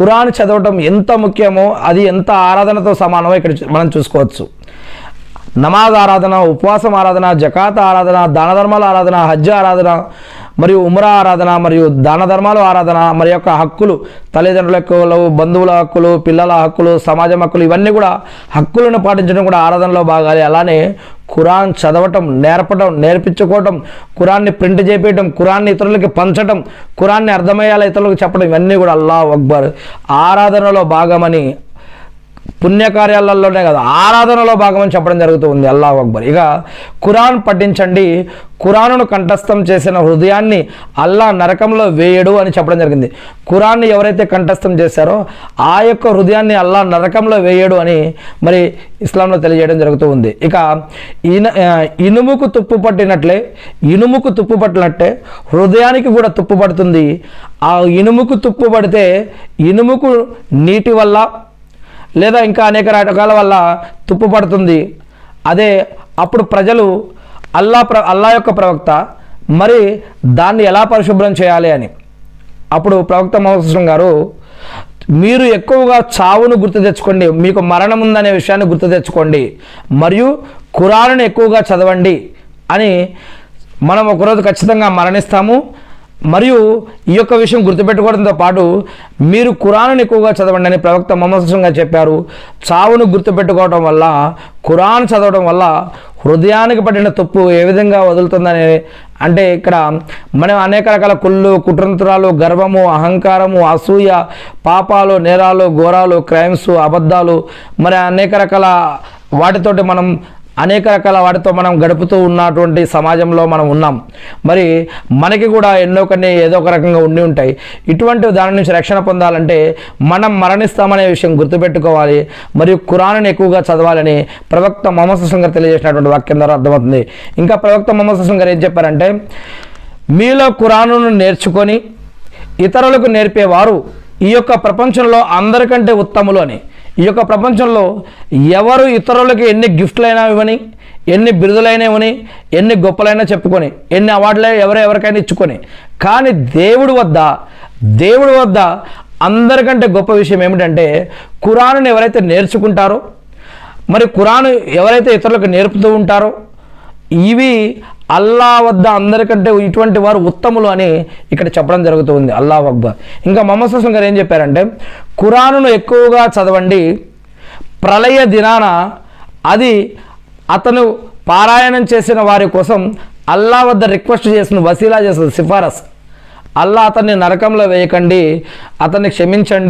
ఖురాన్ చదవటం ఎంత ముఖ్యమో అది ఎంత ఆరాధనతో సమానమో ఇక్కడ మనం చూసుకోవచ్చు. నమాజ్ ఆరాధన, ఉపవాసం ఆరాధన, జకాత్ ఆరాధన, దాన ధర్మాల ఆరాధన, హజ్ ఆరాధన మరియు ఉమ్రా ఆరాధన మరియు దాన ధర్మాలు ఆరాధన, మరి యొక్క హక్కులు, తల్లిదండ్రుల హక్కులు, బంధువుల హక్కులు, పిల్లల హక్కులు, సమాజం హక్కులు, ఇవన్నీ కూడా హక్కులను పాటించడం కూడా ఆరాధనలో భాగాలి. అలానే ఖురాన్ చదవటం, నేర్పించుకోవటం, ఖురాన్ని ప్రింట్ చేపించడం, ఖురాన్ని ఇతరులకి పంచడం, ఖురాన్ని అర్థమయ్యేలా ఇతరులకు చెప్పడం, ఇవన్నీ కూడా అల్లాహు అక్బర్ ఆరాధనలో భాగమని, పుణ్యకార్యాలలోనే కాదు ఆరాధనలో భాగమని చెప్పడం జరుగుతుంది. అల్లాహు అక్బర్. ఇక ఖురాన్ పఠించండి, ఖురానును కంఠస్థం చేసిన హృదయాన్ని అల్లా నరకంలో వేయడు అని చెప్పడం జరిగింది. ఖురాన్ని ఎవరైతే కంఠస్థం చేశారో ఆ యొక్క హృదయాన్ని అల్లా నరకంలో వేయడు అని మరి ఇస్లాంలో తెలియజేయడం జరుగుతూ ఉంది. ఇక ఇనుముకు తుప్పు పట్టినట్టే హృదయానికి కూడా తుప్పు పడుతుంది. ఆ ఇనుముకు తుప్పు పడితే ఇనుముకు నీటి వల్ల లేదా ఇంకా అనేక రకాల వల్ల తుప్పు పడుతుంది. అదే అప్పుడు ప్రజలు అల్లా యొక్క ప్రవక్త మరి దాన్ని ఎలా పరిశుభ్రం చేయాలి అని అప్పుడు ప్రవక్త ముహమ్మద్ గారు, మీరు ఎక్కువగా చావును గుర్తు తెచ్చుకోండి, మీకు మరణం ఉందనే విషయాన్ని గుర్తు తెచ్చుకోండి, మరియు ఖురానును ఎక్కువగా చదవండి అని. మనం ఒకరోజు ఖచ్చితంగా మరణిస్తాము, మరియు ఈ యొక్క విషయం గుర్తుపెట్టుకోవడంతో పాటు మీరు ఖురాను ఎక్కువగా చదవండి అని ప్రవక్త ముహమ్మద్ గారు చెప్పారు. చావును గుర్తుపెట్టుకోవడం వల్ల, ఖురాన్ చదవడం వల్ల హృదయానికి పడిన తుప్పు ఏ విధంగా వదులుతుందని అంటే ఇక్కడ మనం అనేక రకాల కుళ్ళు, కుట్రంతురాలు, గర్వము, అహంకారము, అసూయ, పాపాలు, నేరాలు, ఘోరాలు, క్రైమ్స్, అబద్ధాలు, మరి అనేక రకాల వాటితోటి మనం గడుపుతూ ఉన్నటువంటి సమాజంలో మనం ఉన్నాం. మరి మనకి కూడా ఎన్నో కొన్ని ఏదో ఒక రకంగా ఉండి ఉంటాయి. ఇటువంటి దాని నుంచి రక్షణ పొందాలంటే మనం మరణిస్తామనే విషయం గుర్తుపెట్టుకోవాలి, మరియు ఖురానుని ఎక్కువగా చదవాలని ప్రవక్త ముహమ్మద్ గారు తెలియజేసినటువంటి వాక్యం ద్వారా అర్థమవుతుంది. ఇంకా ప్రవక్త ముహమ్మద్ గారు ఏం చెప్పారంటే, మీలో ఖురానును నేర్చుకొని ఇతరులకు నేర్పేవారు ఈ యొక్క ప్రపంచంలో అందరికంటే ఉత్తములు అని. ఈ యొక్క ప్రపంచంలో ఎవరు ఇతరులకి ఎన్ని గిఫ్ట్లైనా ఇవ్వని, ఎన్ని బిరుదులైనా ఇవ్వని, ఎన్ని గొప్పలైనా చెప్పుకొని, ఎన్ని అవార్డులే ఎవరికైనా ఇచ్చుకొని, కానీ దేవుడి వద్ద అందరికంటే గొప్ప విషయం ఏమిటంటే ఖురానుని ఎవరైతే నేర్చుకుంటారో, మరి ఖురాను ఎవరైతే ఇతరులకు నేర్పుతూ ఉంటారో, ఇవి అల్లా వద్ద అందరికంటే ఇటువంటి వారు ఉత్తములు అని ఇక్కడ చెప్పడం జరుగుతుంది. అల్లాహు అక్బర్. ఇంకా ముహమ్మద్ గారు ఏం చెప్పారంటే, ఖురానును ఎక్కువగా చదవండి, ప్రళయ దినాన అది అతను పారాయణం చేసిన వారి కోసం అల్లా వద్ద రిక్వెస్ట్ చేసిన, వసీలా చేస్తుంది, సిఫారస్. అల్లా అతన్ని నరకంలో వేయకండి, అతన్ని క్షమించండి.